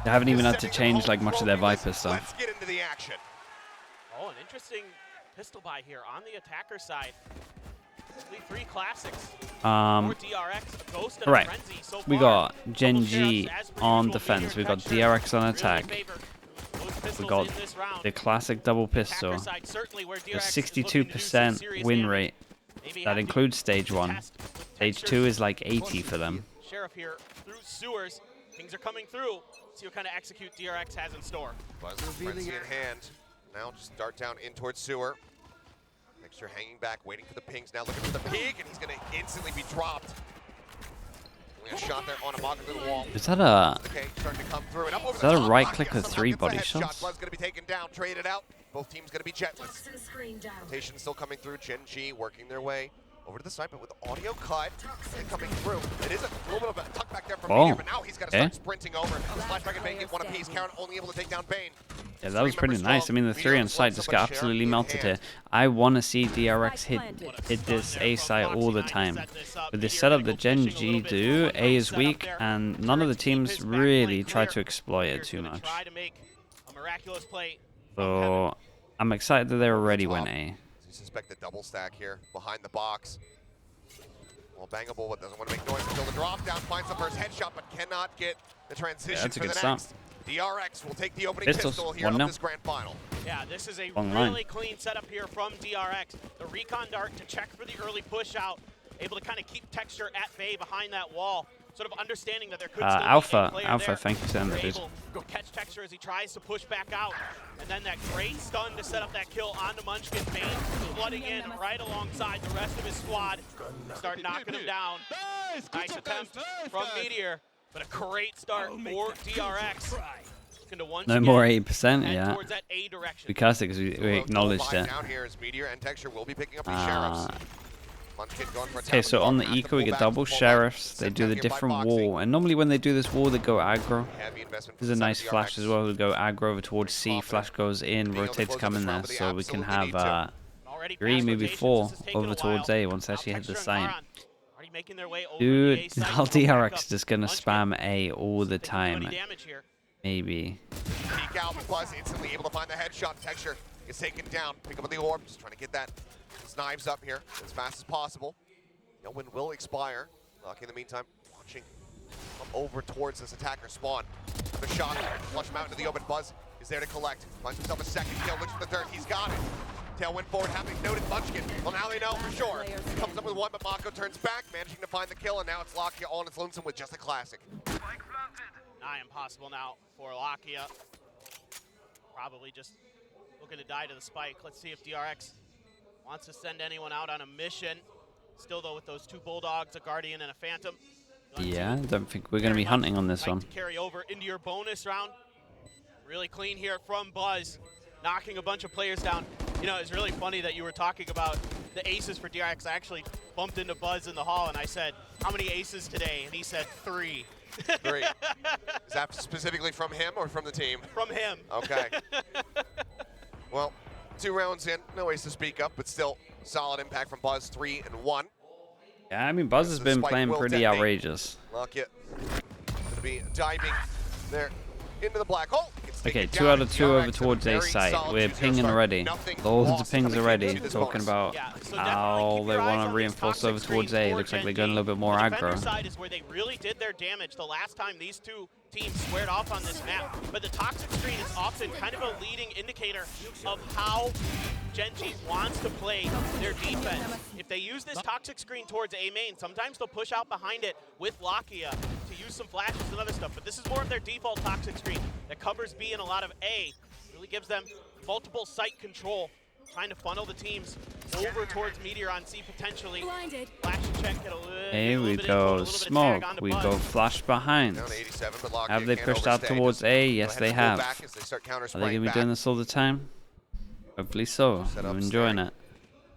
They haven't even had to change like much of their Viper stuff. Let's get into the action. Oh, an interesting pistol buy here on the attacker side. Three classics. More DRX, Ghost and right. Frenzy so far. We got GenG on defense. We got DRX on attack. We got the classic double pistol. A 62% win rate. That includes stage 1. Stage 2 is like 80 for them. Sheriff here through sewers. Things are coming through. See what kind of execute DRX has in store. Buzz with Frenzy in hand. Now just dart down in towards sewer. Mixture hanging back, waiting for the pings. Now looking for the peek, and he's going to instantly be dropped. Only a shot there on a mock into the wall. Is that a? Okay, starting to come through and up over Is that the a top. right click with Somehow 3 gets a body headshot. shots? Buzz going to be taken down, traded out. Both teams going to be jetless. Rotation still coming through. GenG working their way over to the side, but with the audio cut and coming through. It is a little bit of a tuck back there from Meteor, but now he's got to start sprinting over. The flashback and Bane get one apiece. Karen only able to take down Bane. Yeah, that was pretty nice. I mean, the 3 on site just got absolutely melted here. I want to see DRX hit this A site all the time. With the setup that GenG do, A is weak, and none of the teams really try to exploit it too much. So I'm excited that they already went A. You suspect the double stack here behind the box. Well, bangable, but doesn't want to make noise until the drop down. Finds the first headshot, but cannot get the transition that's a for good the start. next. DRX will take the opening Pistols, pistol here of this grand final. Yeah, this is a Long really line. clean setup here from DRX. The recon dart to check for the early push out. Able to kind of keep Texture at bay behind that wall. Sort of understanding that there could still be Alpha, a player Alpha, there. thank you so much. Able to catch Texture as he tries to push back out. And then that great stun to set up that kill onto Munchkin. Bane flooding in right alongside the rest of his squad. Start knocking him down. Nice attempt from Meteor, but a great start for DRX. No more 8%, yeah. Towards that A direction. Because we acknowledged it. Down here is Meteor and Texture will be picking up these sheriffs. Okay, so on the eco we get double sheriffs. They do the different wall, and normally when they do this wall, they go aggro. There's a nice flash as well. We go aggro over towards C. Flash goes in, rotates come in there, so we can have 3, maybe 4 over towards A once they actually hit the site. Dude, DRX just gonna spam A all the time. Maybe. Peek out, Buzz instantly able to find the headshot. Texture is taken down. Pick up on the orb, just trying to get his knives up here as fast as possible. No win will expire. Lucky in the meantime, watching come over towards this attacker spawn. The shot, flush him out into the open. Buzz is there to collect. Finds himself a second kill, looks for the third. He's got it. Tailwind forward, happening. Noted Munchkin. Well, now they know for sure. Comes up with one, but Mako turns back, managing to find the kill, and now it's Lakia all on its lonesome with just a classic. Nigh impossible now for Lakia. Probably just looking to die to the spike. Let's see if DRX wants to send anyone out on a mission. Still, though, with those 2 Bulldogs, a Guardian, and a Phantom. Yeah, I don't think we're going to be hunting on this one. To carry over into your bonus round. Really clean here from Buzz, knocking a bunch of players down. You know, it's really funny that you were talking about the aces for DRX. I actually bumped into Buzz in the hall, and I said, how many aces today? And he said 3. 3. Is that specifically from him or from the team? From him. Okay. Well, 2 rounds in, no ace to speak of, but still solid impact from Buzz, 3 and 1. Yeah, I mean, Buzz has been playing pretty outrageous. Lakia going to be diving there into the black hole. Okay, 2 out of 2 over towards A site. We're pinging already. Loads of pings already. Talking about how they want to reinforce over towards A. Looks like they're going a little bit more aggro. Side is where they really did their damage the last time these 2 teams squared off on this map. But the toxic screen is often kind of a leading indicator of how GenG wants to play their defense. If they use this toxic screen towards A main, sometimes they'll push out behind it with Lakia to use some flashes and other stuff. But this is more of their default toxic screen that covers B and a lot of A. Really gives them multiple site control, trying to funnel the teams over towards Meteor on C potentially. Flash check, get a little, Here we go, smoke. We go flash behind. Have they pushed out towards A? Yes, they have. Are they going to be doing this all the time? Hopefully so. I'm enjoying it.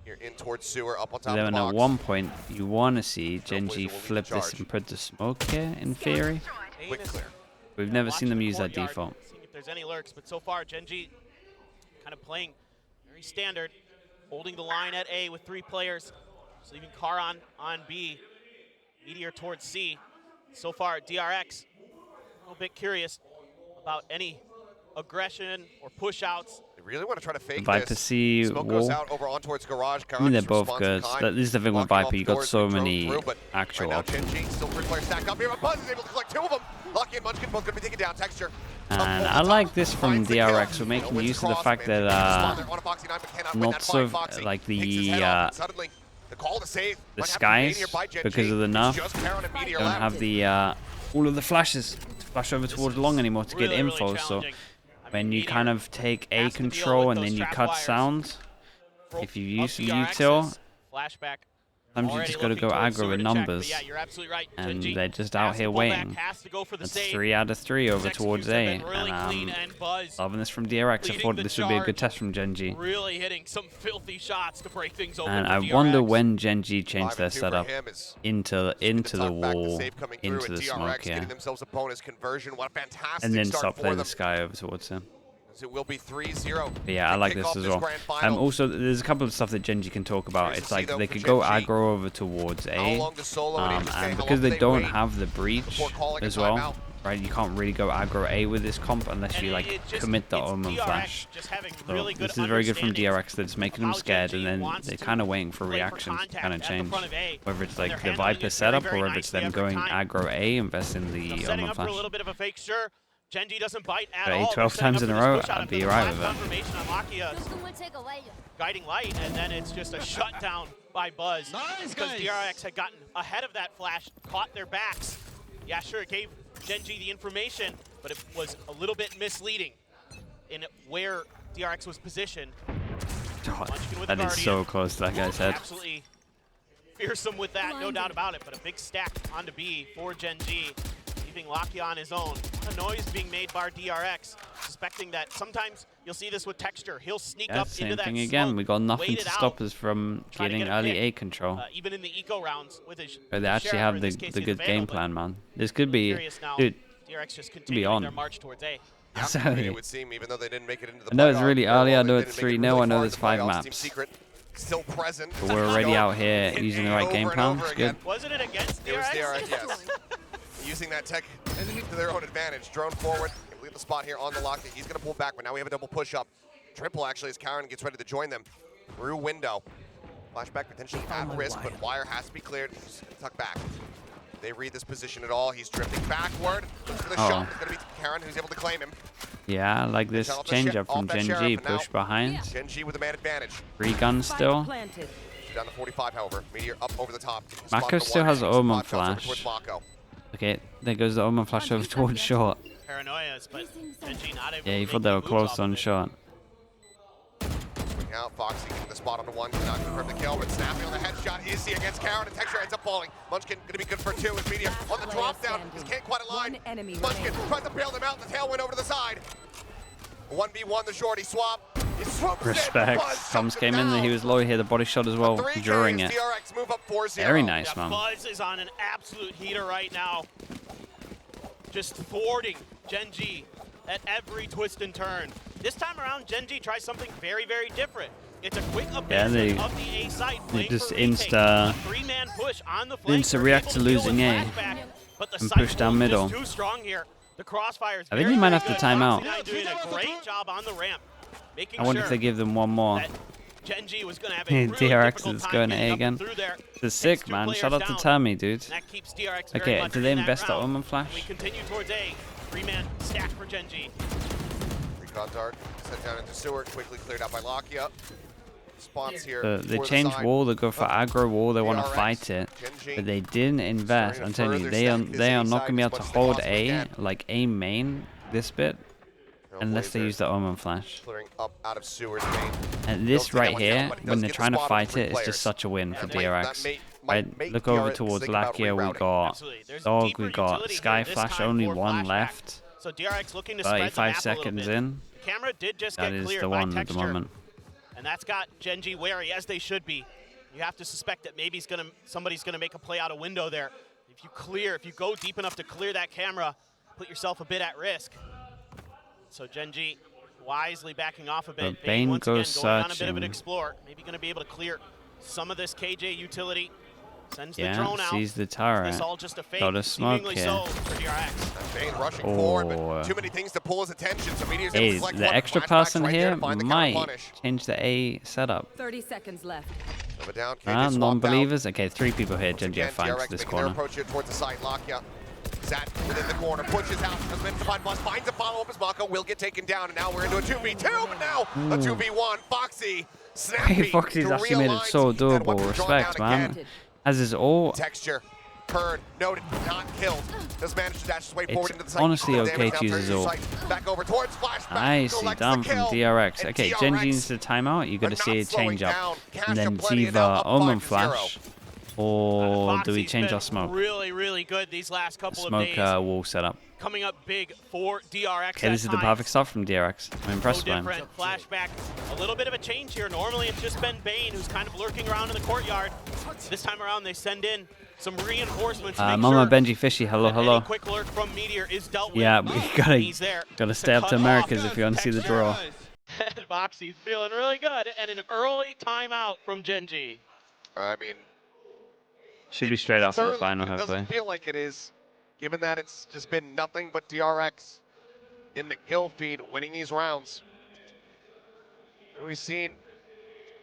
You're in towards sewer, up on top Then of the box. at one point, you want to see GenG flip this and put the smoke here, in theory. Quick clear. We've never seen them use that default. Seeing if there's any lurks, but so far GenG kind of playing very standard, holding the line at A with 3 players, just leaving Karan on B, Meteor towards C. So far, DRX a little bit curious, about any aggression or push-outs. They really want to try to fake Viper this. C Smoke goes wall. out over on towards garage. I mean, they're both good. This is the thing with Viper. You got so many actual right now, GenG, still 3 players stacked up here, but Buzz is able to collect 2 of them. Lucky and Munchkin both going to be taken down. Texture. And I like this from DRX. We're making use of the fact that lots of like the skies, because of the nerf, don't have the all of the flashes to flash over towards long anymore to get info. So when you kind of take A control and then you cut sound, if you use some util, sometimes you just got to go aggro with numbers, and they're just out here waiting. That's 3 out of 3 over towards A, and loving this from DRX. I thought this would be a good test from GenG. Really hitting some filthy shots to break things open. And I wonder when GenG changed their setup into the wall, into the smoke here, and then stop playing the sky over towards him. It will be 3-0. Yeah, I like this as well. Also, there's a couple of stuff that GenG can talk about. It's like they could go aggro over towards A, and because they don't have the breach as well, right? You can't really go aggro A with this comp unless you like commit the Omen flash. So this is very good from DRX. That it's making them scared, and then they're kind of waiting for reactions to kind of change. Whether it's like the Viper setup or whether it's them going aggro A, invest in the Omen flash. GenG doesn't bite at all. 12 times in a row, I'd be right with it. Guiding light, and then it's just a shutdown by Buzz. Because DRX had gotten ahead of that flash, caught their backs. Yeah, sure, it gave GenG the information, but it was a little bit misleading in where DRX was positioned. God, that is so close to that guy's head. Absolutely fearsome with that, no doubt about it, but a big stack onto B for GenG. Lakia on his own. A lot of noise being made by DRX, suspecting that sometimes you'll see this with Texture. He'll sneak up into that thing again. smoke, We got nothing to stop out, us from getting early A control. Even in the eco rounds with his but they actually have the good game plan, man. This could be, dude. DRX just be on. their march towards A. So, it would seem, even though they didn't make it into the I know it's really early. I know it's 3-0. I know there's 5 Team maps. Secret still present. But we're already out here using the right game plan. It's good. Wasn't it against DRX? It was DRX, yes. Using that tech to their own advantage. Drone forward. Leave the spot here on the lock. He's going to pull back, but now we have a double push-up. Triple, actually, as Karen gets ready to join them. Through window. Flashback potentially at risk, but wire has to be cleared. He's going to tuck back. They read this position at all. He's drifting backward. Looks for the shot. It's going to be Karen who's able to claim him. Yeah, I like this change-up from GenG. Push behind. GenG with the man advantage. 3 guns still. Down to 45, however. Meteor up over the top. Mako still has Omen flash. Okay, there goes the Omen flash over towards short. Paranoias, but GenG not able yeah, he thought they were close on short. Out, Foxy getting the spot on the 1, cannot confirm the kill, but snapping on the headshot. Easy against Karen, and Texture ends up falling. Munchkin gonna be good for 2 as Meteor on the drop down. Just can't quite align. Munchkin tries to bail them out, the tailwind over to the side. 1v1, the shorty swap. Respect. Thumbs came in and he was low here, the body shot as well during it. Very nice, man. Buzz is on an absolute heater right now. Just thwarting GenG at every twist and turn. This time around, GenG tries something very, very different. It's a quick abandonment of the A site. They just insta react to losing A and push down middle. Too strong here. The crossfire is I think he might have to time out. doing a great job on the ramp. I wonder if they give them one more. GenG was going to have a really DRX is going A again. This is sick, man. Shout out to Tommy, dude. Okay, do they invest the Omen flash? We continue towards A. 3-man stack for GenG. Recon dart sent down into sewer, quickly cleared out by Lakia. Spawns here. They change wall, they go for aggro wall, they want to fight it. But they didn't invest. I'm telling you, they are not going to be able to hold A, like A main, this bit, unless they use the Omen flash. And this right here, when they're trying to fight it, is just such a win for DRX. Right, look over towards Lakia, we got Dog, we got Sky Flash, only 1 left. So DRX looking to 35 seconds in. The camera did just that get is cleared the by one at the Texture, moment. and that's got GenG wary, as they should be. You have to suspect that maybe somebody's gonna make a play out a window there. If you go deep enough to clear that camera, put yourself a bit at risk. So GenG wisely backing off a bit. Bane once goes again, going on a bit of searching. an explore. Maybe gonna be able to clear some of this KJ utility. Sends the drone out. Sees the turret. This all just a fake. Got a smoke seemingly here. so for DRX. Bane rushing forward, but too many things to pull his attention. So Meteor's able to Hey, select the one. extra Flashbacks person right there here to find the might counter-punish. change the A setup. 30 seconds left. Over down, KJ swapped out. Non-believers. Okay, 3 people here. Once GenG again, are fine DRX for this making their corner. approach here towards the site. Lakia sat within the corner, pushes out, has been to find Buzz, finds a follow-up as Mako will get taken down, and now we're into a 2v2, but now a 2v1. Foxy, snappy. Hey, Foxy's actually made it so doable. Respect, man. Has his ult. Texture, heard, noted, not killed. Does manage to dash his way forward into the site. Honestly Damage okay now to use turns his his ult. sight. Back over towards flashback. Nicely Collects done the from kill. DRX. And Okay, DRX GenG needs the timeout. You got to are see not a change slowing up. down. Cash And then up plenty, Ziva now up Omen 5-0. Flash. Or do we Foxy's change been our smoke? Really, really good these last couple of Smoke days. wall setup. Coming up big for DRX. Okay, this is the perfect stuff from DRX. I'm impressed No by him. different. Flashback. A little bit of a change here. Normally it's just been Bane who's kind of lurking around in the courtyard. This time around they send in some reinforcements to make Mama sure Benji Fishy, hello, that hello. any quick lurk from Meteor is dealt with. Yeah, we He's there gotta stay up to cut Americas off if you want to see the Texture. draw. And Foxy's feeling really good, and an early timeout from GenG. I mean, Should be straight after the certainly final, it hopefully. doesn't feel like it is, given that it's just been nothing but DRX in the kill feed winning these rounds. We've seen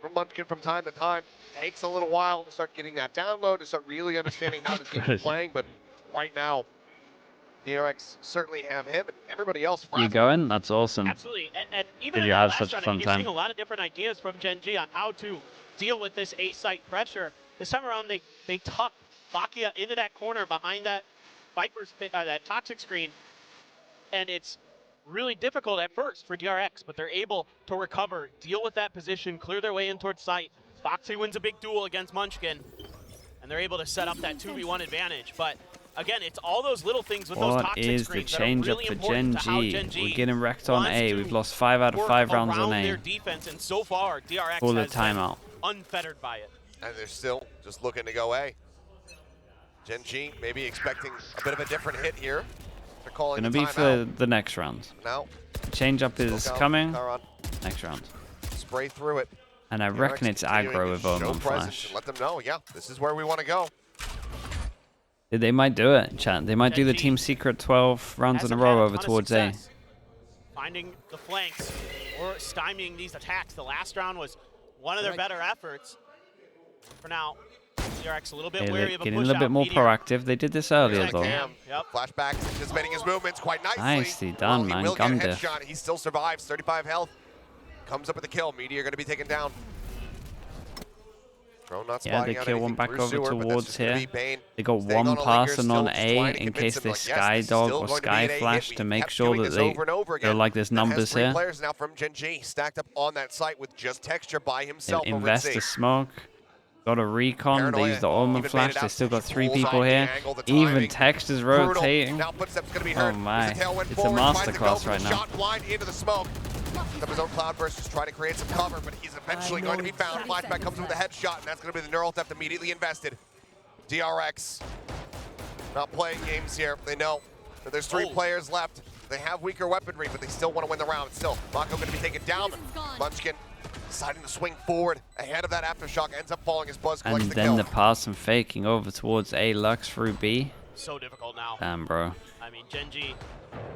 from Munchkin from time to time, takes a little while to start getting that download, to start really understanding how the team is playing, but right now, DRX certainly have him and everybody else. You going? That's awesome. Absolutely, and even Did in you that have last such a round, fun you're time? seeing a lot of different ideas from GenG on how to deal with this A-site pressure. This time around, they tuck Lakia into that corner behind that Viper's that toxic screen, and it's really difficult at first for DRX, but they're able to recover, deal with that position, clear their way in towards site. Foxy wins a big duel against Munchkin, and they're able to set up that 2v1 advantage. But again, it's all those little things with those What toxic is the screens that are change up really for important to how GenG? GenG We're getting wrecked on wants A. to We've lost 5 out of work 5 rounds on around their A. defense, and so far DRX Call the has timeout. been unfettered by it. And they're still just looking to go A. GenG maybe expecting a bit of a different hit here. They're calling Gonna the be timeout. for the next round. Now, Change up is look out, coming. Karan. Next round. Spray through it. And I reckon it's aggro with Show Omen presence Flash. and let them know, yeah, this is where we want to go. They might do it, chat. They might do the GenG Team Secret 12 rounds in a Hasn't row had over ton of towards A. success finding the flanks or stymieing these attacks. The last round was one of their better efforts. For now, DRX a little bit wary of a Getting a push little bit out. more Meteor. proactive. They did this earlier, Like though. Cam. Yep. Flashback, anticipating his movements quite nicely. Nicely done, Well, he man. will Gun get a diff. headshot. He still survives, 35 health. Comes up with the kill. Meteor going to be taken down. Drone not Yeah, they spotting out kill one anything back through over sewer, but that's towards just gonna here. be Bane They got staying one on a linger, person still on just A trying to in convince case him, they like, yes, Sky this is Dog still or going to be Sky an A hit. Flash We to make kept sure doing that this they over and over they're again. like there's That has numbers 3 here. players now from GenG stacked up on that site with just Texture by They himself. over at invest C. the smoke. Got a recon. They Paranoia use the Omen even made Flash. it They out. still got Just 3 pulls people off the here. angle, the Even timing. Text is Brutal. rotating. Now footsteps going to be Oh heard. my. As the tail went It's a forward, tries to go masterclass for right the now. shot blind into the smoke. Up his own Cloudburst just trying to create some cover, but he's eventually going to be found. Flashback comes with a headshot, and that's going to be the neural theft immediately invested. DRX not playing games here. They know that there's 3 players left. They have weaker weaponry, but they still want to win the round. Still, Mako going to be taken down. Munchkin deciding to swing forward ahead of that aftershock, ends up falling as Buzz collects And the then kill. the pass and faking over towards A Lux through B. So difficult now. Damn, bro. I mean, GenG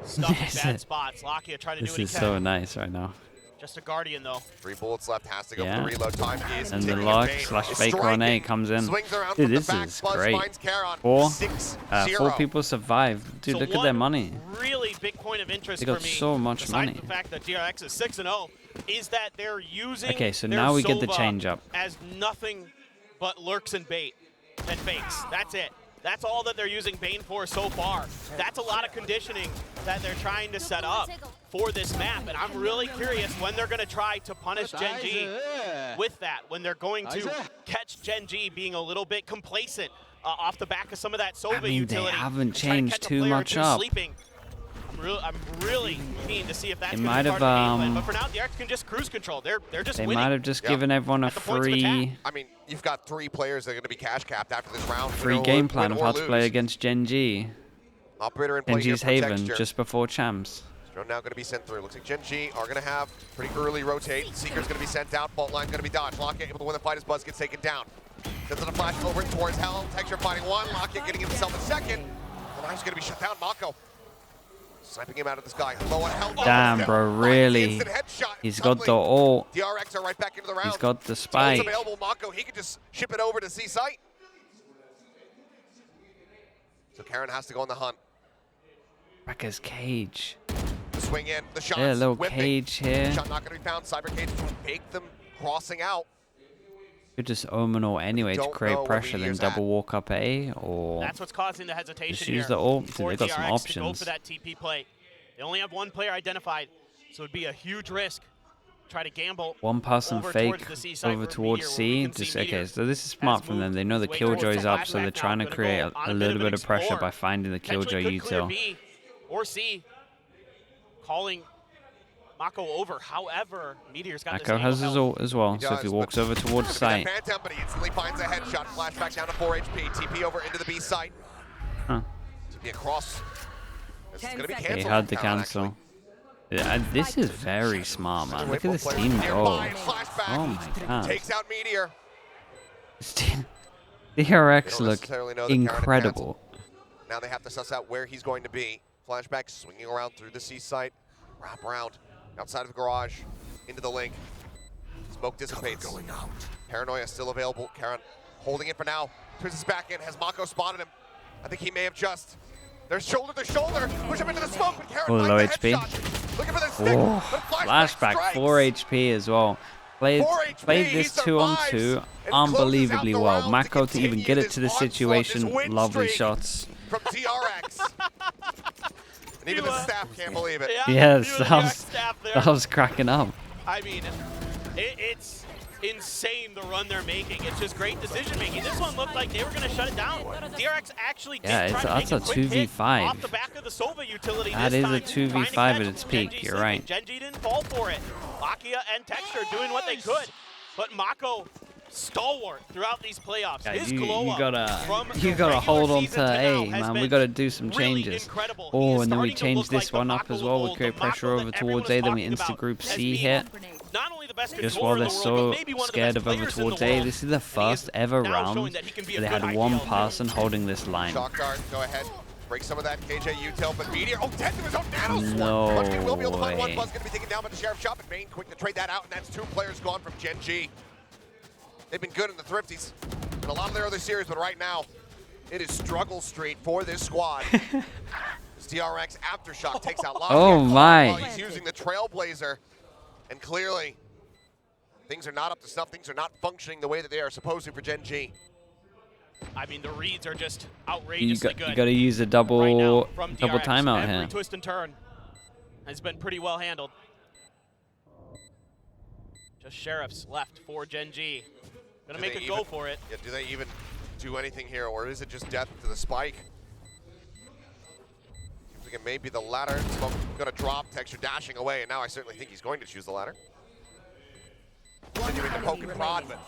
stuck in bad spots. Lakia trying to do This what he is can. so nice right now. Just a Guardian, though. 3 bullets left, has to go Yeah. for the reload. Time is And the ticking, lock Bane slash is faker on A striking. comes in. Swings around Dude, from the this back. is Buzz great. finds Karon. 4 6-0. people survived. Dude, So look at their money. Really big point of interest They got for me, so much besides money. the fact that DRX is 6-0, is that they're using Okay, so their now we get the Sova change up. as nothing but lurks and bait and fakes. That's it. That's all that they're using Bane for so far. That's a lot of conditioning that they're trying to set up for this map, and I'm really curious when they're going to try to punish GenG with that, when they're going to catch GenG being a little bit complacent off the back of some of that Sova I mean, utility. they haven't and trying to changed catch a too player or much two up. sleeping. I'm really keen to see if that's They going might to be have, part of the game plan. But for now, DRX can just cruise control. They're just They winning. might have just Yeah. given everyone a At the points of free I mean, you've got 3 players that are going to be cash capped after this round. game plan of win or how to play lose. against GenG. Operator in play here GenG's for Haven Texture. just before champs. Drone now going to be sent through. Looks like GenG are going to have pretty early rotate. Seeker's going to be sent out. Fault line going to be dodged. Lockett able to win the fight as Buzz gets taken down. Sends it a flash over towards Hell. Texture finding one. Lockett getting himself a second. The knife's going to be shut down. Mako sniping him out of the sky. Low on Hell. Damn, bro, really? He's got the ult. DRX are right back into the round. He's got the spike. Available. Mako, he could just ship it over to C site. So Karen has to go on the hunt. Wrecker's cage. The swing in, the shots. Yeah, a little whipping. cage here. Shot not going to be found. Cyber cage will bake them crossing out. Could just omen ult anyway to create pressure, then double walk up A, or that's what's causing the hesitation just here. use the ult. Dude, For they got some DRX to go options. for that TP play. They only have one player identified, so it'd be a huge risk. Try to gamble. One person over fake towards the C site over for towards Meteor, C. where we can Just see okay, Meteor so this is smart has from them. moved They know the way towards killjoy's the up, so they're flashback trying now. to Gonna create go on a bit little of bit an of pressure explore. by finding the Potentially killjoy could clear util. B or C. Calling Mako over. However, Meteor's got Mako this has his ult as well, so if he does, walks but over towards site. Phantom, but he instantly finds a headshot. Flashback down to 4 HP. TP over into the B site. Huh. TP across. This is going to be He canceled. had to cancel. Yeah, this is very smart, man. Look at this team go. Oh my god. Takes out Meteor. This team, DRX look necessarily know that Karen had incredible. Now they have to suss out where he's going to be. Flashback swinging around through the C site. Wrap around. Outside of the garage. Into the link. Smoke dissipates. Paranoia still available. Karen holding it for now. Turns his back in. Has Mako spotted him? I think he may have just. There's shoulder to shoulder. Push him into the smoke. But Karen Oh, low finds the HP. headshot. Looking for the stick. Oh, but flashback, strikes. 4 HP as well. Played 4 HP, this he 2 on survives 2 and unbelievably closes out the well. round Mako to even continue get it this to the onslaught, situation, this win lovely streak shots. From DRX. And even the staff can't believe it. Yes, even the that DRX was, staff there. that was cracking up. I mean, it's insane the run they're making. It's just great decision making. This one looked like they were going to shut it down. DRX actually did try to that's make a quick hit 2v5. off the back of the Sova utility. That this is a time, 2v5 trying at to its catch peak, GenG you're slipping. right. GenG didn't fall for it. Lakia and Texture doing what they could, but Mako stalwart throughout these playoffs. Yeah, His you glow up from the gotta regular hold on season to now A, has man. been We gotta do some really changes. incredible. He Oh, is and then we starting to change look this like the one up Mako as of well. We old, create the pressure Mako over that towards everyone A, then was we talking insta about group as C being hit. not only the best Just controller while in they're the world, so but maybe one scared of of the over best players in the towards A, world. this is the And he first is ever now round showing that he can be a where they good had one IPL player. person holding this line. Shock dart, go ahead. Break some of that KJ util, but Meteor, oh, 10 to his own nano swarm. No Munchkin will be able to find one. way. Buzz going to be taken down by the Sheriff Shop, and Main quick to trade that out, and that's 2 players gone from GenG. They've been good in the Thrifties in a lot of their other series, but right now, it is struggle street for this squad. This DRX Aftershock takes out Lockett. Oh my. While he's using the Trailblazer, and clearly, things are not up to snuff. Things are not functioning the way that they are supposed to for GenG. I mean, the reads are just outrageously good. You got to use a double right now from double DRX. timeout Every here. twist and turn has been pretty well handled. Just Sheriffs left for GenG. Gonna make a go for it. Yeah, do they even do anything here, or is it just death to the spike? Seems like it may be the latter. Smoke gonna drop, Texture dashing away, and now I certainly think he's going to choose the latter. Continuing to poke and prod, but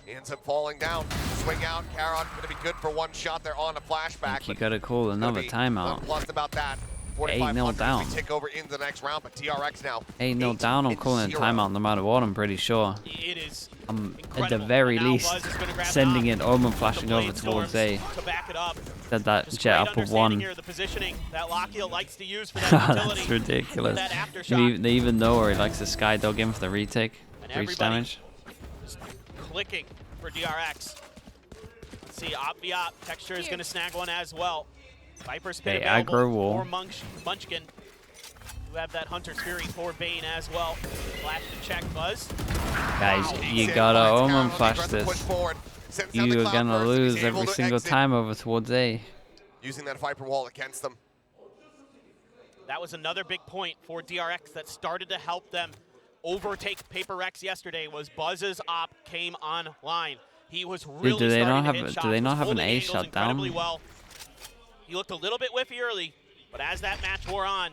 he ends up falling down. Swing out, Karon gonna be good for 1 shot there on a flashback. You got to call another timeout. Plus about that. 8-0 down. We take over into the next round, but DRX now 8-0 down, I'm calling a 8-0. timeout no matter what, I'm pretty sure. It is I'm at the incredible. very And now least Buzz is gonna grab sending Knock. it omen The flashing over blade towards storms A. to back it up. Said that Just jet great up of understanding 1. Here, the positioning that Lakia likes to use for that utility. That's ridiculous. That aftershock. They even know where he likes to skydog in for the retake. And Breach everybody damage. just clicking for DRX. Let's see, Obviop Texture is going to snag one as well. Viper Spit Okay, available aggro wall. for Munchkin. You have that Hunter's Fury for Bane as well. Flash to check Buzz. Guys, Wow. you Save gotta finds omen Karon, flash aggressive push this. forward. Sends down the You're cloud gonna burst. lose He's able every to single exit. time over towards A. Using that Viper wall against them. That was another big point for DRX that started to help them overtake Paper Rex yesterday. Was Buzz's op came online. He was really do they starting not to have hit do shots, they not was have an holding A angles shut incredibly down? well. He looked a little bit whiffy early, but as that match wore on,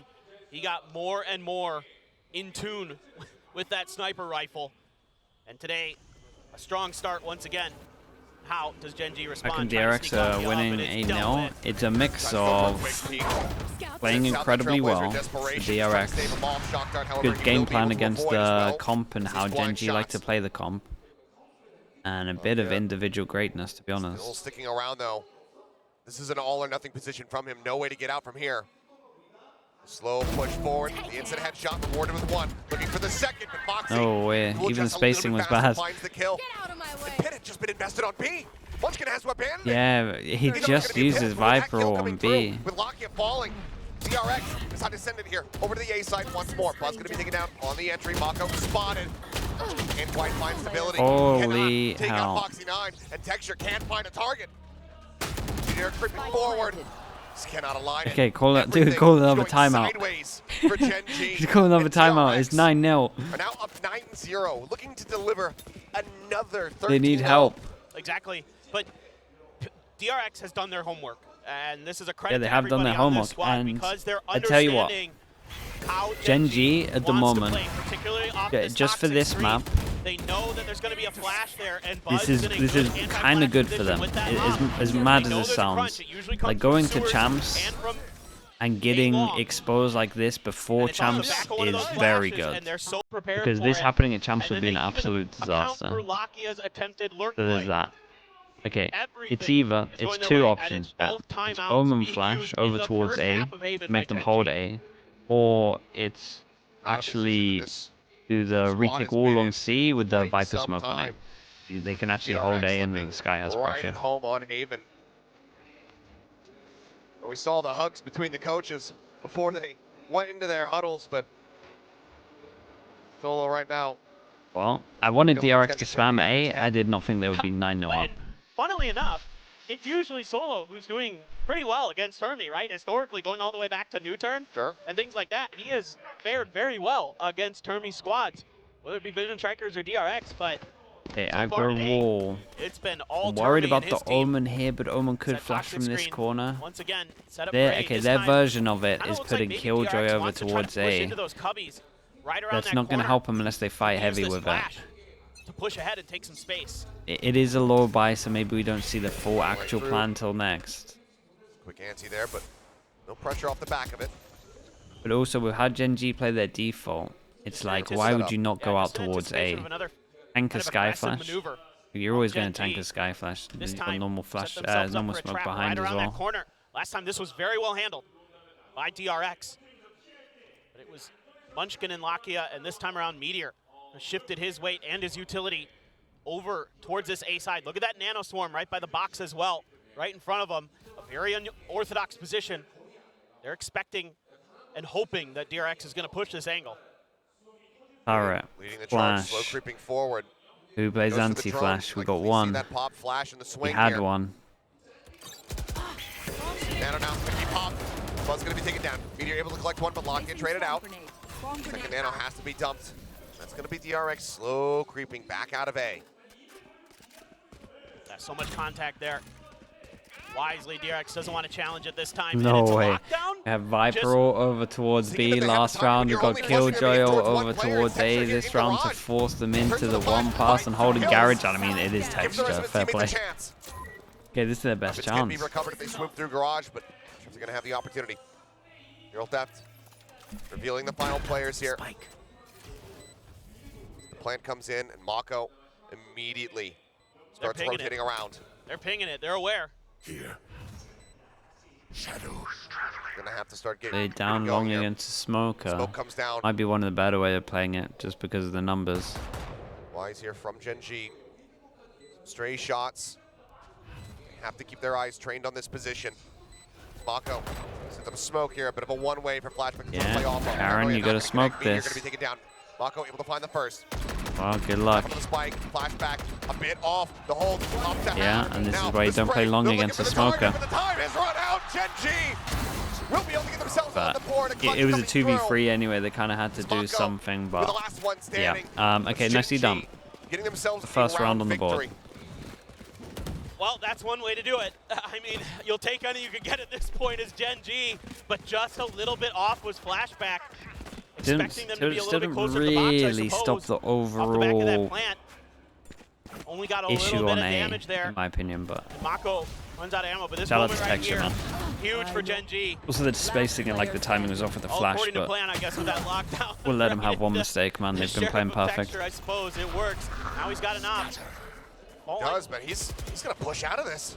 he got more and more in tune with that sniper rifle. And today, a strong start once again. How does GenG respond? Reckon Trying to DRX sneak off the winning off, and it's dealt 8-0. with. It's a mix of playing incredibly well for DRX. Good game plan against the comp and how GenG like to play the comp. and a bit of individual greatness, to be Still honest. sticking around though. This is an all or nothing position from him. No way to get out from here. Slow push forward. The instant headshot rewarded with 1. Looking for the second, but Foxy. No way. will Even the just a little spacing bit was faster, bad. finds the kill. Get out of my way. The pit had just been invested on B. Munchkin has to abandon it. Yeah, he Either just it's gonna be a used pit his or that Viper kill on coming B. through With Lakia falling. DRX decided to send it here. Over to the A side once more. Buzz going to be taken down on the entry. Mako spotted. Can't quite find stability. Holy Cannot take hell. out Foxy 9. And Texture can't find a target. They're creeping forward. Just cannot align it. Okay, call it, dude. Everything Call another going timeout. sideways for GenG. He's calling another And timeout. DRX It's 9-0. are now up 9-0, looking to deliver another 13. They need help. Exactly. But DRX has done their homework. And this is a credit Yeah, they to have done their everybody on homework, this squad and because they're I tell you what, understanding how GenG at the wants to moment, play, particularly off yeah, this just for toxic this screen. map, They know that there's going to be a flash there, and Buzz this in a is good kind anti-flash of good for position them. with that As bomb. mad They as know it there's a crunch. sounds, It usually comes like from going to sewers champs and from and getting long. exposed like this before And it's on the champs back of one of is those very flashes, good. and they're so prepared Because for this it. happening at champs And would be then an they even absolute account disaster. for Lakia's attempted lurk So there's play. that. Okay, Everything it's either, is it's going their two way, and options. it's both It's timeouts Omen being flash used in over the towards first A, half of Haven make by them GenG. hold A, or it's actually do the retake wall on C with the Viper smoke on A. They can actually hold A and then the Sky has right pressure. at home on Haven. We saw the hugs between the coaches before they went into their huddles, but solo right now. Well, I wanted DRX to spam A. I did not think they would be 9-0 up. And funnily enough, it's usually Solo who's doing pretty well against Termi, right? Historically, going all the way back to New Turn Sure. and things like that. He has fared very well against Termi squads, whether it be Vision Strikers or DRX, but Okay, so far, aggro wall. it's been all I'm worried Termi about and the his team. Omen here, but Omen could Set flash toxic from this screen. corner. Once again, set up Their, for A. okay, This their time, version of it kinda is looks putting like maybe Killjoy DRX over wants to try to towards push A. into those cubbies right around That's that not going to corner. help them unless they fight Use heavy this with it. flash to push ahead and take some space. It is a low buy, so maybe we don't see the full actual plan till next. Quick anti there, but no pressure off the back of it. But also, we've had GenG play their default. It's like, why would you not go out towards A? Tank a Sky Flash. You're always going to tank a Sky Flash. This You've got time, normal flash, set themselves up normal for a smoke trap behind right as around that well. corner. Last time this was very well handled by DRX. But it was Munchkin and Lakia, and this time around Meteor shifted his weight and his utility over towards this A side. Look at that Nano Swarm right by the box as well, right in front of them. A very unorthodox position. They're expecting and hoping that DRX is going to push this angle. Alright, Leading the charge, flash. slow creeping forward. Who plays Goes for the anti-flash? drone. We got Like, see one. that pop flash in the We swing had here. one. Nano now going to be popped. Buzz going to be taken down. Meteor able to collect one, but Lock get traded out. Second Nano has to be dumped. That's going to be DRX slow creeping back out of A. There's so much contact there. Wisely, DRX doesn't want to challenge it this time. No and it's a way. lockdown. We have Viper Just- all over towards Seeing B that they have last time, round. We you're got only forcing them to Killjoy get all towards one over player, towards Texture A in this round to garage. force them into Turns the to the one flash, pass and holding kills. garage on. I mean, it is Gives the rest Texture. of his Fair teammates play. a chance. Okay, this is their best It's going to be chance. recovered if they swoop through garage, but Champs are going to have the opportunity. Hero theft. Revealing the final players here. The plant comes in, and Mako immediately starts pinging rotating it. around. They're pinging it. They're aware. Here. Shadows traveling. Going to have to start getting They down going long here. against a Smoker. Smoke comes down. Might be one of the better way of playing it, just because of the numbers. Wise here from GenG. Stray shots. They have to keep their eyes trained on this position. Mako sets up a smoke here, a bit of a one-way for Flashback to Yeah, play off of. Aaron, you gotta smoke You're this. going to be taken down. Mako able to find the first. Well, good luck. Up on the spike, flashback, a bit off, the hold, up to Yeah, half. and this Now is why you the don't play spray. long They're looking against for a the target, Smoker. but the time has run out. GenG will be able to get themselves on But the board. it was a 2v3 anyway. They kind of had to do Mako something, with but the last one yeah. standing. Okay, But nicely GenG done. Getting themselves The first a round on the board. victory. Well, that's one way to do it. I mean, you'll take any you can get at this point as GenG, but just a little bit off was Flashback. Expecting them to be a little bit Didn't closer to the box, I really stop suppose. the Off the back of that overall plant. Only got a issue little bit on of A, damage there. in my opinion, but Mako runs out of ammo, but this shout out moment to right Texture, here, man. huge for GenG. Also the spacing and like the timing was off with the All flash, according to but plan, I guess, with that lockdown. we'll let him have Right? one mistake, man. They've been Sheriff playing of perfect. Texture, I suppose it works. Now he's got an op. Does, but he's gonna push out of this.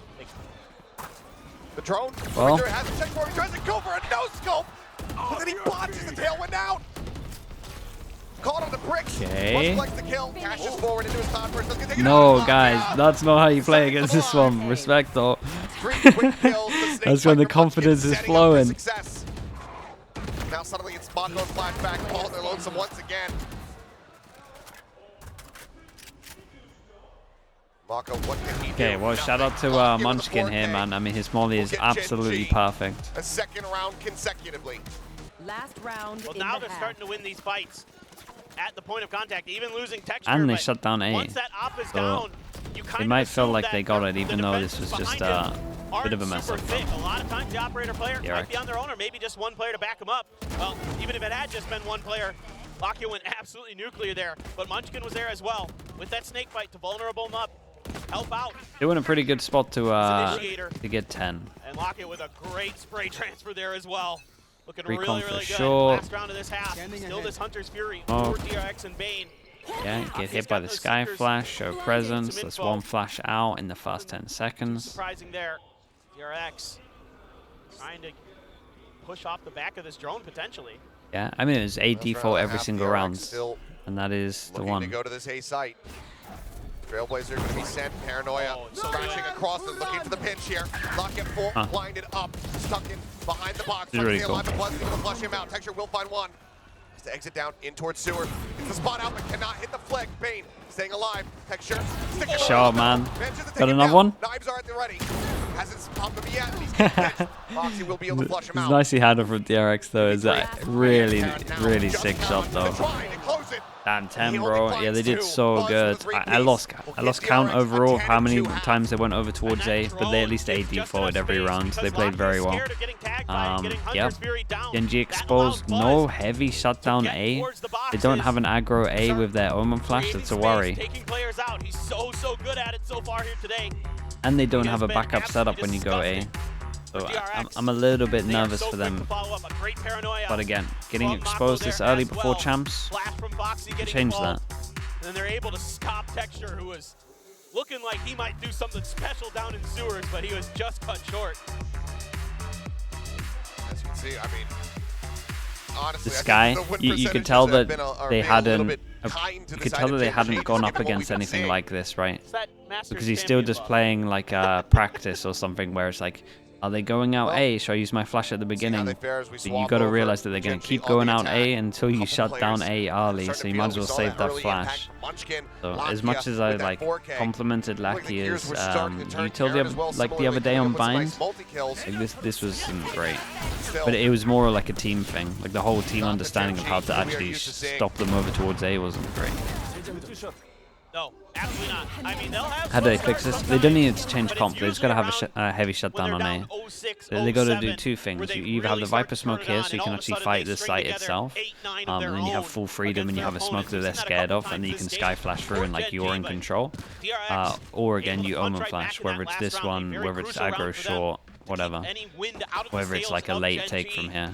The drone. Well. Has a check for him. He tries to go for a no scope, but then he botches the tailwind out. Caught on the bricks. Okay. Collects the kill. Cashes forward into his cloud burst. Let's get No, guys, that's not how you play against this one. Respect, though. 3 quick kills. That's when the confidence is flowing. Now suddenly it's Mako and flashback. Paul, they're lonesome once again. Mako, what can he do? Okay, well, shout out to Munchkin here, man. I mean, his molly is absolutely perfect. A second round consecutively. Last round. Well, now they're starting to win these fights at the point of contact, even losing texture. And they but shut down A. Once that op is So down, you kind they of might feel assume like that they got it, the even though this defenses was just behind a him bit of a mess aren't up. super thick. A lot of times the operator player DRX. might be on their own, or maybe just one player to back them up. Well, even if it had just been one player, Lakia went absolutely nuclear there, but Munchkin was there as well with that snake fight to vulnerable him up, help out. They were in a pretty good spot to get 10. And Lakia with a great spray transfer there as well. Looking Recon really, for really good. sure. Last round of this half. Still this Hunter's Fury Oh. for DRX and Bane. Yeah, get hit by the Sky Flash, show presence. That's one flash out in the first 10 seconds. Surprising there. DRX trying to push off the back of this drone potentially. Yeah, I mean, it's a default every single round, Still and that is the looking one. to go to this A site. Trailblazer going to be sent. Paranoia crashing across it, looking for the pinch here. Lock it full, blinded up, stuck in behind the box. This is really cool. Plus, going to flush him out. Texture will find one. Has to exit down in towards sewer. Gets the spot out, but cannot hit the flick. Bane staying alive. Texture. Sure, man. Got another one? Knives are at the ready. Hasn't popped him yet. He's getting Moxie will be able to flush him It's out. nicely handled from DRX, though. Is that really, really sick shot, though. Damn, 10, bro. Yeah, they did so good. I lost count overall of how many times they went over towards A, but they at least A defaulted every round, so they played very well. Yeah, GenG exposed, no heavy shutdown A. They don't have an aggro A with their Omen Flash, that's a worry. He's so good at it so far here today. And they don't have a backup setup when you go A. So I'm a little bit nervous for them. But again, getting exposed this early before champs, change that. And then they're able to stop Texture, who was looking like he might do something special down in sewers, but he was just cut short. As you can see, I mean, honestly, This guy, you could tell that they hadn't. You could tell that they hadn't gone up given what against we've been anything seeing. like this, right? It's that Masters Because he's still champion just love. playing like practice or something, where it's like, are they going out A? Should I use my flash at the beginning? they fare as we But you swap got to over. realize that they're going to GenG keep on going the out attack. A until you Couple shut down players A early, starting so to you feel might it. as We well saw save that early flash. impact. Munchkin, So Lakia as much as I with that like 4K. complimented Looked like the gears Lakia's were starting to turn. you told Karen as well, like the similarly other day on coming up with Bind, some nice multi-kills. like this wasn't great. Still, But it was more like a team thing. Like the whole team Not the understanding of how GenG to we are actually used to seeing. stop them over towards A wasn't great. No, absolutely not. I mean, they'll have How do they slow fix starts this? They don't need to sometimes, change but comp. it's They just got to have usually a heavy when shutdown they're on down A. 06, So they got to do 07, two things. where they You either have the really start Viper to smoke turn it here, on, so you and can all of a actually sudden fight they the string site together itself, 8, 9 of their and then you have own full freedom and you have a against smoke their that they're opponents. scared of, We've seen and then you that a can couple sky times flash this through and like stage, you're in but control. DRX Or again, able you to punch Omen right flash, back in whether that it's last this round, a one, very whether it's crucial aggro round for them short, to keep whatever. any wind out of the Whether it's sails like a of late GenG. take from here.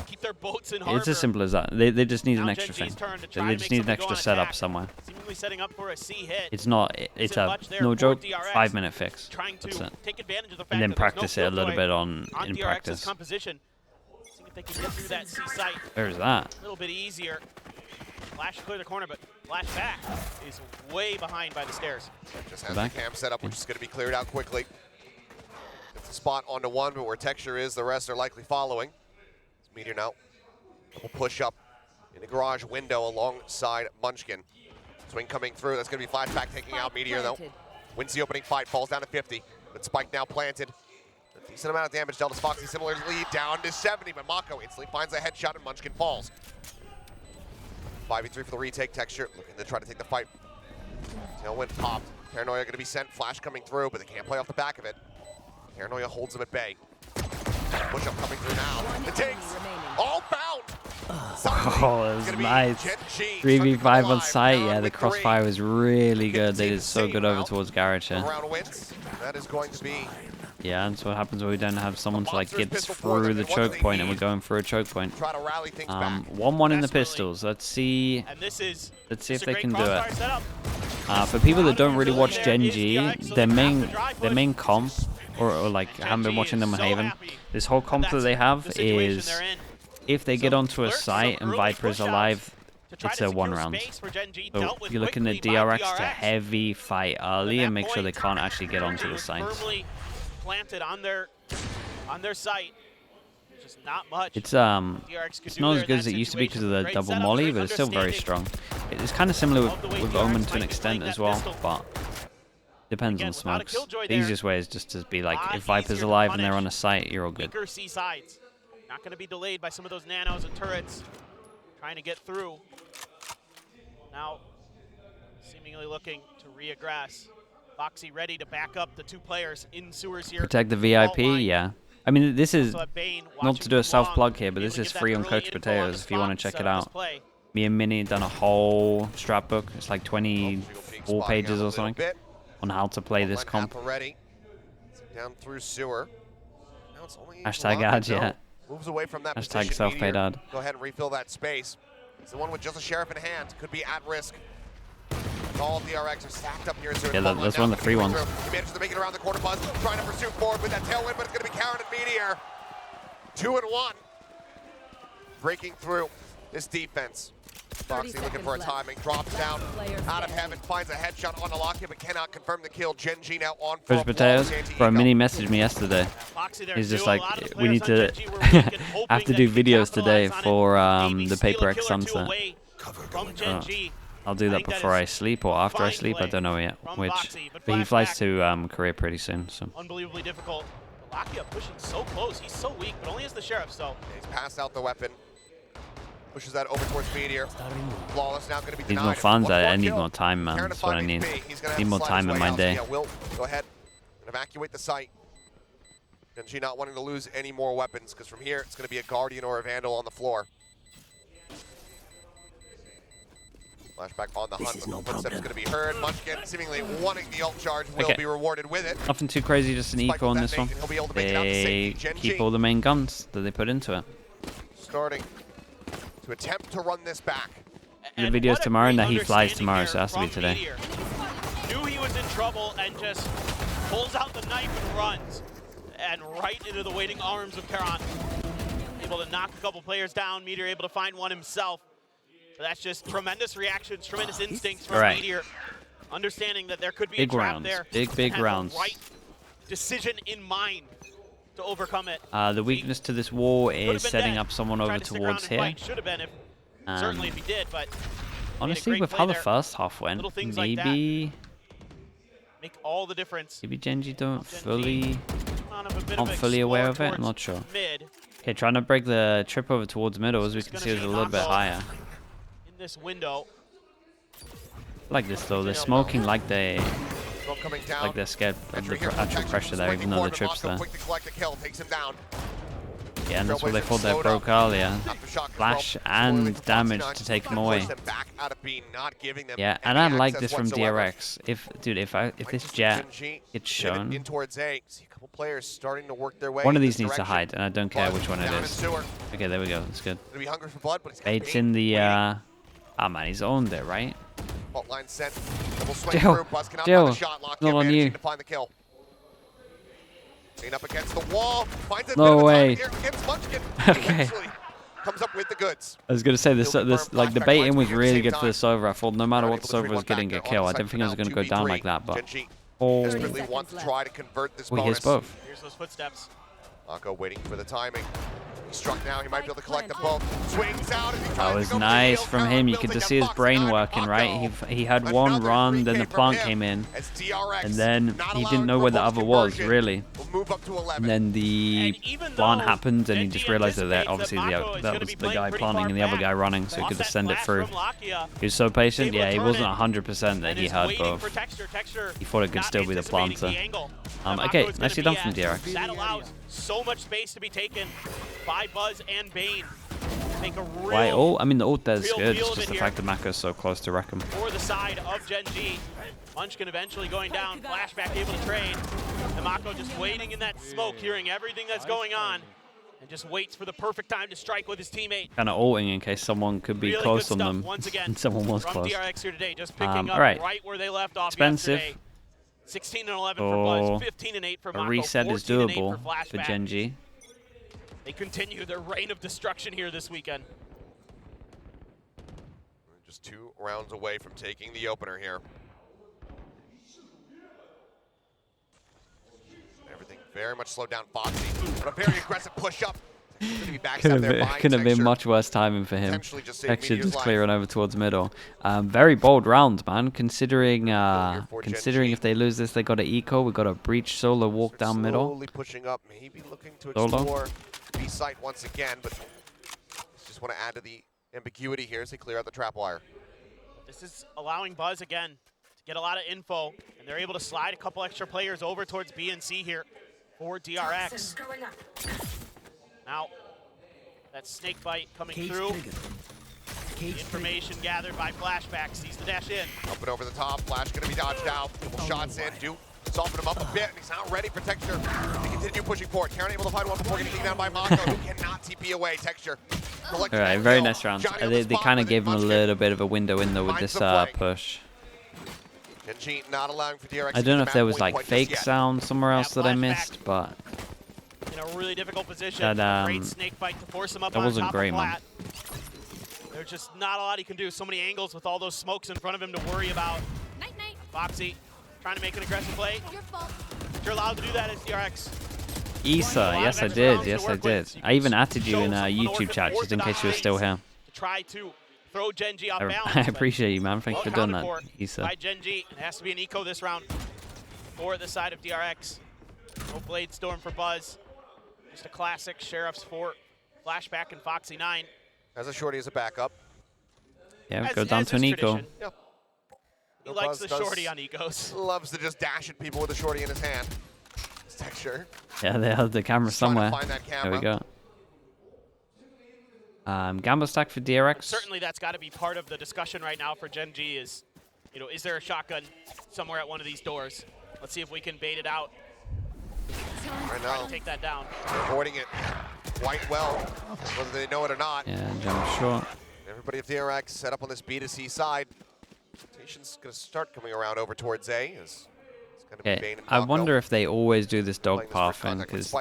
Keep their boats in It's harbor. as simple as that. They just need an Now extra thing. GenG's turn to try They to just make need an something go extra on setup attack. somewhere. Seemingly setting up for a C hit. It's not. It's Isn't a much there no for joke. DRX. 5-minute fix. Trying to That's it. take advantage of the fact And then that there's practice no it a little Killjoy bit in DRX's practice. composition. See if they can get through that C site There's that. a little bit easier. Flash to clear the corner, but Flash back is way behind by the stairs. Just has Back. the cam set up, which is going to be cleared out quickly. It's a spot onto one, but where Texture is, the rest are likely following. It's Meteor now. We'll push up in the garage window alongside Munchkin. Swing coming through. That's going to be flashback taking out Meteor, though. Wins the opening fight, falls down to 50. But Spike now planted. A decent amount of damage dealt as Foxy similar lead down to 70, but Mako instantly finds a headshot and Munchkin falls. 5v3 for the retake. Texture looking to try to take the fight. Tailwind popped. Paranoia going to be sent. Flash coming through, but they can't play off the back of it. Paranoia holds them at bay. Push up coming through now. The takes all bound. Oh, that was nice. 3v5 on site. Yeah, the crossfire was really good. They did so good over towards Garage here. Round wins. That is going to be. Yeah, that's what happens when we don't have someone to like get through the choke point, and we're going for a choke point. Try to rally things back. 1-1 in the Desperately. pistols. Let's see And this is if a they great can do crossfire it. setup. For people that don't really watch GenG, their main comp, or like haven't been watching them on Haven, this whole comp that they have is if they get onto a site and Viper is alive, it's a 1 round. So you're looking at DRX to heavy fight early and make sure they can't actually get onto the sites. Planted on their site. Just not much. It's not as good as it used to be because of the double molly, but it's still very strong. It's kind of similar with Omen to an extent as well, but depends on smokes. The easiest way is just to be like, if Viper's alive and they're on a site, you're all good. Not going to be delayed by some of those nanos and turrets trying to get through. Now, seemingly looking to reaggress. Foxy ready to back up the 2 players in sewers here. Protect the VIP, yeah. I mean, this is not to do a self-plug here, but this is free on Coach Potatoes if you want to check it out. Me and Minnie done a whole strat book. It's like 24 pages or something on how to play this comp. Down through sewer. Hashtag ad, yeah. Moves away from that Hashtag self-paid ad. Go ahead and refill that space. It's the one with just a sheriff in hand. Could be at risk. All DRX are stacked up here. Yeah, that's one of the free ones. He manages to make it around the corner buzz, trying to pursue forward with that tailwind, but it's going to be Karen and Meteor. 2 and 1. Breaking through this defense. Foxy looking for a timing, drops down out of heaven, finds a headshot on Alakia, but cannot confirm the kill. GenG now on Coach Potatoes, bro, Minnie messaged me yesterday. He's just like, we need to have to do videos today for the Paper X Sunset. I'll do that before I sleep or after I sleep. I don't know yet which. But he flies to Korea pretty soon. So. Unbelievably difficult. Alakia pushing so close. He's so weak, but only as the sheriff. So he's passed out the weapon. Pushes that over towards Meteor. Flawless now going to be denied. Need more funds. I need more time, man. That's what I need. Need more time in my day. Yeah, Will, go ahead and evacuate the site. GenG not wanting to lose any more weapons, because from here it's going to be a Guardian or a Vandal on the floor. Flashback on the hunt. Footsteps going to be heard. Munchkin seemingly wanting the ult charge will be rewarded with it. Nothing too crazy, just an eco on this one. They keep all the main guns that they put into it. Starting to attempt to run this back. The video's tomorrow, and that he flies tomorrow, so it has to be today. Knew he was in trouble and just pulls out the knife and runs. And right into the waiting arms of Karan. Able to knock a couple players down. Meteor able to find one himself. But that's just tremendous reactions, tremendous instincts from Meteor. Understanding that there could be a trap there. Big rounds. The right decision in mind to overcome it. The weakness to this wall is setting up someone over towards here. Should have been certainly if he did, but honestly, with how the first half went, maybe make all the difference. Maybe GenG aren't fully aware of it. I'm not sure. Okay, trying to break the trip over towards middle, as we can see, is a little bit higher. In this window. Like this though, they're smoking like they're scared of the actual pressure there, even though the trip's there. Yeah, and that's what they thought they broke earlier. Flash and damage to take him away. Yeah, and I like this from DRX. If this jet gets shown, one of these needs to hide, and I don't care which one it is. Okay, there we go. That's good. Bait's in the ah man, he's owned it, right? Jill, not on you. Up against the wall, no way. Okay. Comes up with the goods. I was gonna say this like the bait-in was really good for the Sova. I thought no matter what the Sova was getting a kill. I didn't think it was gonna go down like that, but oh, wants to try to convert this bonus. He hits both. Here's those footsteps. Mako waiting for the timing. He's struck now. He might be able to collect them both. Swings out. That was nice from him. You could just see his brain working, right? He had one run, then the plant came in, and then he didn't know where the other was, really. And then the plant happened, and he just realized that obviously that was the guy planting and the other guy running, so he could just send it through. He was so patient. Yeah, he wasn't 100% that he heard both. He thought it could still be the planter. Okay, nicely done from DRX. That allows so much space to be taken by Buzz and Bane. Take a real Why ult? I mean, the ult there is good. It's just the fact that Mako's so close to wreck him. For the side of GenG. Munchkin eventually going down. Flashback able to trade. And Mako just waiting in that smoke, hearing everything that's going on. and just waits for the perfect time to strike with his teammate. Kind of ulting in case someone could be Really close good on stuff them. once again And someone was from close. DRX here today, just picking up alright. right where they left off Expensive. yesterday. 16 and 11 for Buzz, 15 and 8 for A Mako, reset is 14 and 8 doable for for Flashback. GenG. They continue their reign of destruction here this weekend. Just 2 rounds away from taking the opener here. Everything very much slowed down Foxy, but a very aggressive push up. Could have been much worse timing for him. Texture just clearing over towards middle. Very bold round, man. Considering if they lose this, they got an eco. We got a breach solo walk down middle. Slowly pushing up, maybe looking to explore B site once again, but just want to add to the ambiguity here as they clear out the trap wire. This is allowing Buzz again to get a lot of info, and they're able to slide a couple extra players over towards B and C here for DRX. Now, that snake bite coming through. The information gathered by Flashback sees the dash in. Up and over the top, Flash gonna be dodged out. Couple shots in, do soften him up a bit, and he's not ready for Texture. They continue pushing forward. Karen able to find one before getting taken down by Mako, who cannot TP away. Texture. Alright, very nice round. They kind of gave him a little bit of a window in though with this push. GenG not allowing for DRX. I don't know if there was like fake sound somewhere else that I missed, but in a really difficult position. Great snake bite to force him up on top of flat. There's just not a lot he can do. So many angles with all those smokes in front of him to worry about. Night, night. Foxy trying to make an aggressive play. Your fault. You're allowed to do that as DRX. Issa, yes I did, yes I did. I even added you in a YouTube chat just in case you were still here. Try to throw GenG off balance. I appreciate you, man. Thanks for doing that, Issa. By GenG, it has to be an eco this round for the side of DRX. No Blade Storm for Buzz. Just a classic Sheriff's Fort, Flashback, and Foxy 9. As a shorty as a backup. Yeah, go down to an eco. Yep. He likes the shorty on ecos. Loves to just dash at people with a shorty in his hand. Texture. Yeah, they have the camera somewhere. There we go. Gamble stack for DRX. Certainly that's got to be part of the discussion right now for GenG is, you know, is there a shotgun somewhere at one of these doors? Let's see if we can bait it out. Right now, take that down. They're avoiding it quite well, whether they know it or not. Yeah, jump short. Everybody of DRX set up on this B2C side. Rotation's going to start coming around over towards A. Okay, I wonder if they always do this dog pathing, because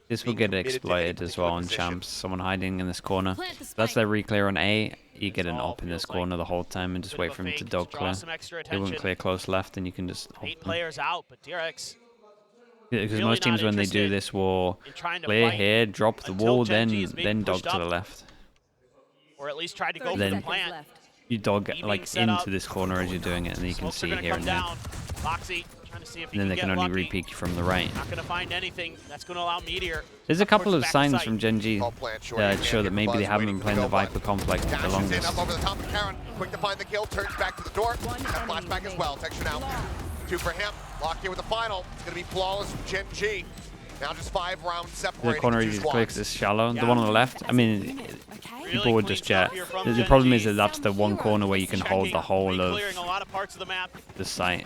this will get exploited as well on champs. Someone hiding in this corner. That's their re-clear on A. You get an op in this corner the whole time and just wait for him to dog clear. He won't clear close left and you can just op 8 players out, but DRX... Because most teams when they do this will clear here, drop the wall, then dog to the left. Or at least try to go for the plant. You dog like into this corner as you're doing it, and you can see here and there. Foxy trying to see if he and then they can only lucky. re-peek you from the right. Not going to find anything that's going to allow Meteor. There's a couple of signs from GenG that show that maybe they haven't been playing the Viper complex the longest. Up over the top of Karen. Quick to find the kill, turns back to the door. And flashback as well. Texture now. 2 for him. Locked here with the final. It's going to be flawless from GenG. Now just 5 rounds separating. The corner is clear because it's shallow. The one on the left, I mean, people would just jet. The problem is that that's the one corner where you can hold the whole of the site,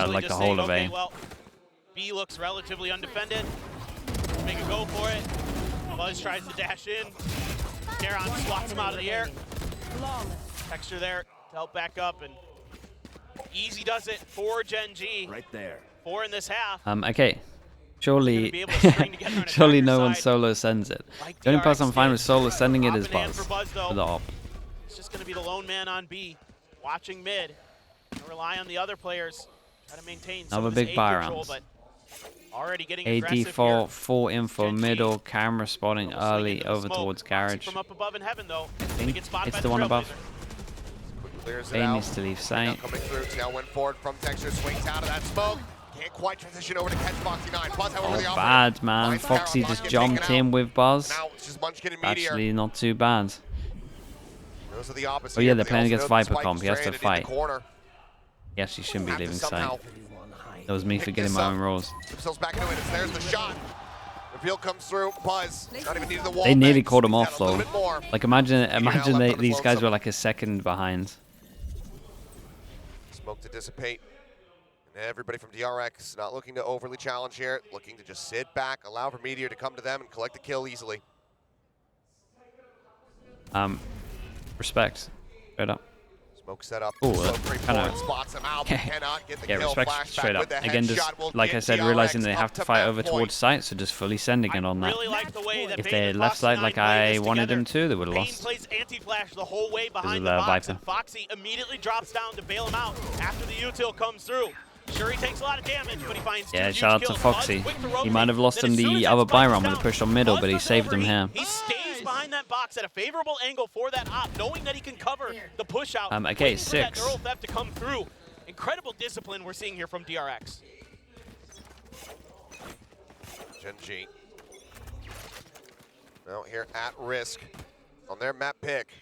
like the whole of A. Well, B looks relatively undefended. Make a go for it. Buzz tries to dash in. Garon swats him out of the air. Texture there to help back up, and easy does it for GenG. Right there. 4 in this half. Okay. Surely, surely no one solo sends it. The only person I'm fine with solo sending it is Buzz for the op. It's just going to be the lone man on B, watching mid. Rely on the other players. Try to maintain some of this A control, but already getting aggressive default, full info, middle, camera spotting early, over towards garage. From up above in heaven, though. I think it's the one above. A needs to leave sight. Coming through, tailwind forward from Texture, swings out of that smoke. Can't quite transition over to catch Foxy 9. Buzz, however, the bad, man. Foxy just jumped in with Buzz. Now it's just Munchkin and Meteor. Actually, not too bad. Those are the opposite. Oh yeah, they're playing against Viper comp. He has to fight. He actually shouldn't be leaving sight. That was me forgetting my own roles. Back into it. There's the shot. Reveal comes through. Buzz, not even needing the wall. They nearly called him off though. Like imagine these guys were like a second behind. Smoke to dissipate. Everybody from DRX not looking to overly challenge here, looking to just sit back, allow for Meteor to come to them and collect the kill easily. Respect. Straight up. Smoke set up. Ooh, Kinda, spots him out, but cannot get the yeah, kill. respect Flashback straight up. with the Again, just headshot will like get I said, DRX realizing they up have to to fight map over point. towards site, so just fully sending it on that. Really like the way that If Bane they and left side Foxy like 9 play I this wanted together. them to, they would have Bane lost. plays anti-flash the whole way behind of the the box, Viper. and Foxy immediately drops down to bail him out after the util comes through. Sure, he takes a lot of damage, but he finds two Yeah, huge shout out to kills. Foxy. Bud's quick to He rotate. might have lost Then him as soon as the that other spike buy is round when down, he pushed on middle, Bud but he goes saved over. him here. He stays behind that box at a favorable angle for that op, knowing that he can cover the push out. Okay, waiting for that 6. neural theft to come through. Incredible discipline we're seeing here from DRX. GenG. Now here at risk on their map pick.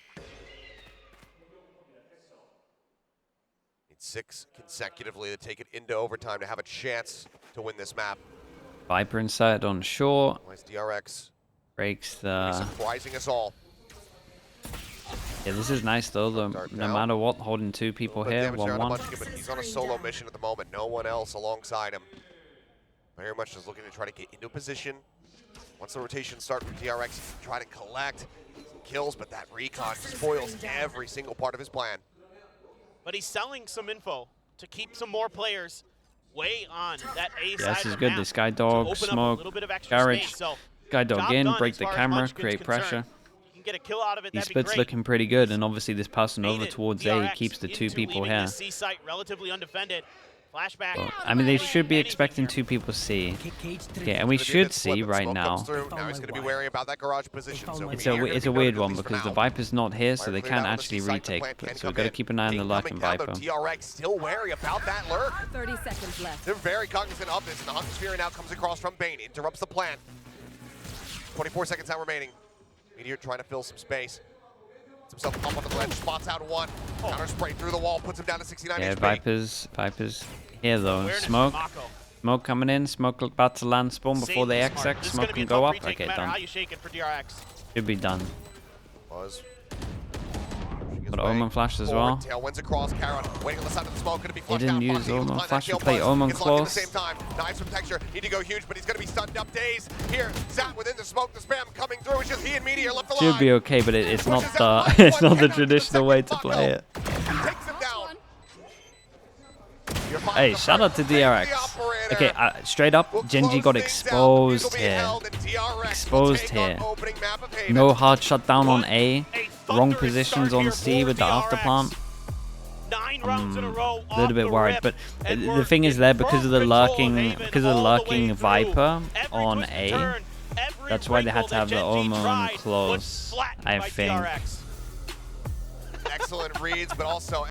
Need 6 consecutively to take it into overtime to have a chance to win this map. Viper inside on shore. Nice DRX. Breaks the... Surprising us all. Yeah, this is nice though. No matter what, holding 2 people here, Damage there on 1-1. Munchkin, but he's on a solo mission at the moment. No one else alongside him. Very much just looking to try to get into position. Once the rotation starts for DRX, he can try to collect some kills, but that recon spoils every single part of his plan. But he's selling some info to keep some more players way on that A side Yeah, this of is the good. map This guy to dog, open up a smoke, little bit of extra garage. space. So, Guy dog job in, done break as the far as camera, Munchkin's create concerned. pressure. You can get a kill out of it, These that'd be splits great. looking pretty good, and obviously this passing over Baited towards A DRX keeps the 2 into people leaving here. the C site relatively undefended. Flashback. Well, I mean, they should be Anything expecting here. 2 people C. Okay, and we should see right now. Now he's going to be wary about that garage position. So It's Meteor a gonna be weird noted, at one least for because the now. Viper's not here, so they Clear can't down on the actually C site, the retake. plant can So we've come got to in. keep an eye on the Ding lurk and coming down, Viper. though. DRX still wary about that lurk. 30 seconds left. They're very cognizant of this, and the Hunter Sphere now comes across from Bane, interrupts the plan. 24 seconds now remaining. Meteor trying to fill some space. Gets himself up on the ledge, spots out 1. Counter spray through the wall, puts him down to 69 Yeah, HP. Vipers here though. Awareness Smoke. from Mako. Smoke coming in. Smoke about to land spawn before they Insanely smart. XX. This is Smoke gonna be can a go tough up. retake Okay, no matter how done. you shake it for DRX. Should be done. Buzz. Got Omen flash as well. Tailwinds across, Karon waiting on the side of the smoke, going to be flushed didn't out. use Foxy able to Omen find that flash, kill. he played Buzz Omen gets locked at the close. same time. Knives from Texture, need to go huge, but he's going to be stunned up. Days here, Zat within the smoke, the spam coming through. It's just he and Meteor left alive. Should be okay, but it's not Pushes out the it's not 1, the 10 traditional way to second play it. Takes him down. Hey, shout out to DRX. Okay, straight up, GenG got exposed here. Exposed here. No hard shutdown on A. Wrong positions on C with the afterplant. 9 rounds in a row. A little bit worried, but the thing is there because of the lurking Viper on A. That's why they had to have the Omen close, I think. Excellent reads, but also